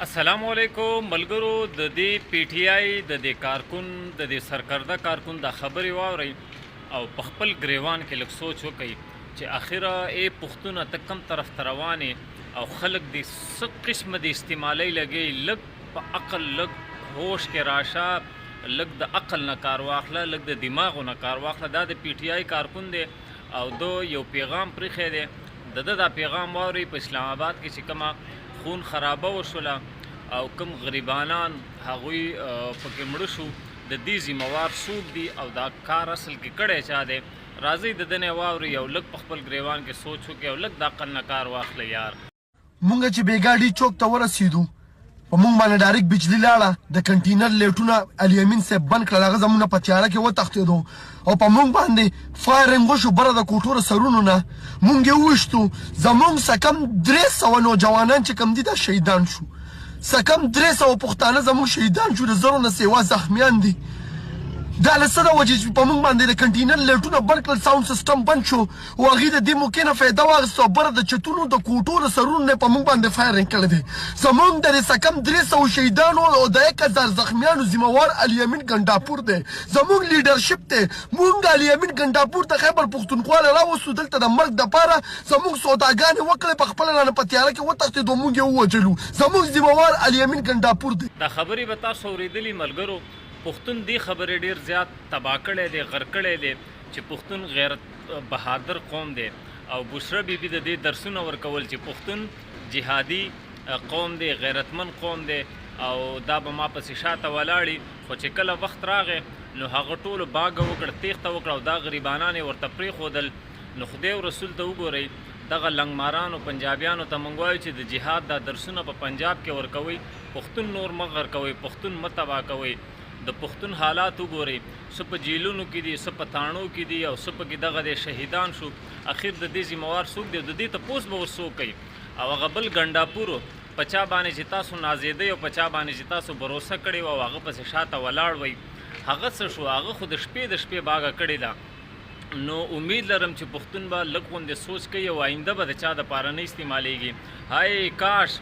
السلام علیکم ملګرو. د دې پی ټی آی د دې کارکون د دې سرکرده کارکون د خبرې واورئ او په خپل ګریوان کې لږ سوچ وکئ چې اخره پښتونه ته کم طرف ته روانې او خلک د څه قسمه د استعمالۍ لګي. لږ په عقل لږ هوش کې راشه، لږ د عقل نه کار واخله، لږ د دماغو نه کار واخله. دا د پی ټی آی کارکون دی او دو یو پیغام پرېښی دی. د دا پیغام واورئ. په اسلام آباد کې چې کومه خون خرابه وشوله او کوم غریبانان هغوی پکې مړه شو، د دې ذمہوار څوک دي او دا کار اصل کې کړی چا دی؟ راځئ د ده نه واورئ او لږ په خپل ګریوان کې سوچ وکړئ او لږ د عقل نه کار واخلئ. یار مونږ چې بیګاډي چوک ته ورسېدو، په مونږ باندې ډایرکټ بجلي لاړه. د کنټینر لیټونه علي امین صاحب بند کړل، هغه زمونږ په تیاره کې وتښتېدو او په مونږ باندې فایرنګ وشو. بره د کوټو سرونو نه مونږ یې وویشتو. زمونږ څه کم 300 نوجوانان چې کم دي دا شهیدان شو. څه کم 300 پښتانه زمونږ شهیدان شو، د زرو نه سیوا زخمیان دي. دا له څه د وجې چې په مونږ باندې د کنټینر لیټونه بند کړل، ساوند سیسټم بند شو او هغوی د دې موقع نه فایده واخیسته او بره د چتونو د کوټو د سرونو نه په مونږ باندې فایرنګ کړی دی. زمونږ د څه کم 300 شهیدانو او د 1000 زخمیانو ذمہوار علي امین ګنډاپور دی. زمونږ لیډرشپ دی. مونږ علي امین ګنډاپور ته خیبر پښتونخوا نه راوستو دلته د مرګ دپاره. زمونږ سوداګانې وکړې، په خپله رانه په تیاره کې وتښتېدو، مونږ یې ووجلو. زمونږ ذمہوار علي امین ګنډاپور دی. دا خبرې به تاسو اورېدلي ملګرو. پښتون دې خبرې ډېر زیات تباه کړی دی، غر کړی دی چې پښتون غیرت بهادر قوم دی او بشره بیبي د دې درسونه ورکول چې پښتون جهادي قوم دی، غیرتمن قوم دی او دا به ما پسې شاته ولاړي. خو چې کله وخت راغی نو هغه ټولو باګه وکړه، تیښته وکړه او دا غریبانان یې ورته پرېښودل. نو خدای او رسول ته وګورئ. دغه لنګمارانو پنجابیانو ته موږ وایو چې د جهاد دا درسونه په پنجاب کې ورکوئ. پښتون نور مه غر کوئ، پښتون مه تباه کوئ. د پښتون حالات وګورئ، څه په جیلونو کې دي، څه په تاڼو کې دي او څه پکې دغه د شهیدان شو. اخر د دې ذمہوار څوک دی؟ د دې تپوس به اوس څوک کوي؟ او هغه بل ګنډاپور په چا باندې چې تاسو نازېدئ او په چا باندې چې تاسو بروسه کړې وه او هغه پسې شاته ولاړ وئ، هغه څه شو؟ هغه خو د شپې باګه کړې ده. نو امید لرم چې پښتون به لږ غوندې سوچ کوي او آینده به د چا دپاره نه استعمالیږي. هاي کاش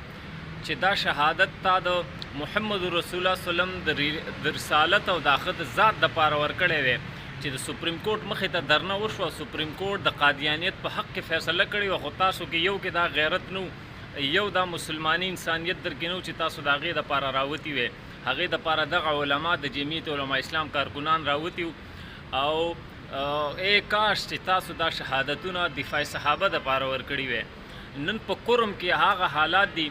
چې دا شهادت تا د محمد رسول الله صلی الله علیه وسلم د رسالت او د هغه د ذات دپاره ورکړی وی چې د سپریم کورټ مخې ته درنه وشوه. سپریم کورټ د قادیانیت په حق کې فیصله کړې وه، خو تاسو کې یو کې دا غیرت نو، یو دا مسلماني انسانیت در کې نو چې تاسو د هغې دپاره راوتي وی. هغې دپاره دغه علما د جمعیت علما اسلام کارکنان راوتي او کاش چې تاسو دا شهادتونه دفاع صحابه دپاره ورکړي وی. نن په کرم کې هغه حالات دي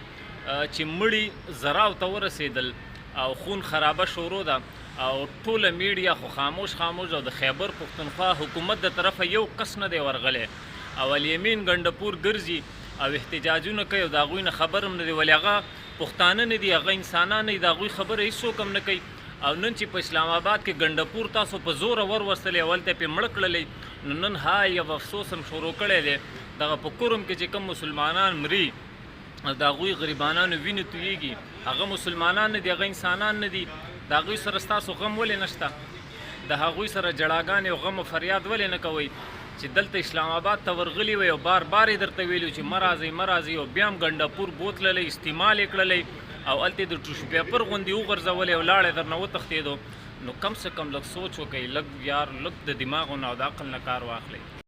چې مړي زراو ته ورسېدل او خون خرابه شروع ده او ټوله میډیا خو خاموش او د خیبر پښتونخوا حکومت د طرفه یو کس نه دی ورغلی او علي امین ګنډاپور ګرځي او احتجاجونه کوي او د هغوی نه خبر هم نه دی، ولې هغه پښتانه نه دي، هغه انسانان نه دي، د هغوی خبره هېڅوک هم نه کوي. او نن چې په اسلام آباد کې ګنډاپور تاسو په زوره وروستلی، اول ته یې پرې مړه کړلی، نو نن های یو افسوس هم شروع کړی دی. دغه په کرم کې چې کوم مسلمانان مري د هغوی غریبانانو وینې تویېږي، هغه مسلمانان نه دي، هغه انسانان نه دي. د هغوی سره ستاسو غم ولې نشته؟ د هغوی سره جړاګانې او غم او فریاد ولې نه کوئ چې دلته اسلام آباد ته ورغلي وئ او بار یې درته ویلي چې مه راځئ او بیا هم ګنډاپور بوتللی، استعمال یې کړلی او هلته یې د ټوشو پیپر غوندې وغورځولی او لاړې درنه وتښتېدو. نو کم سے کم لږ سوچ وکئ، لږ یار لږ د دماغو نه او د عقل نه کار واخلئ.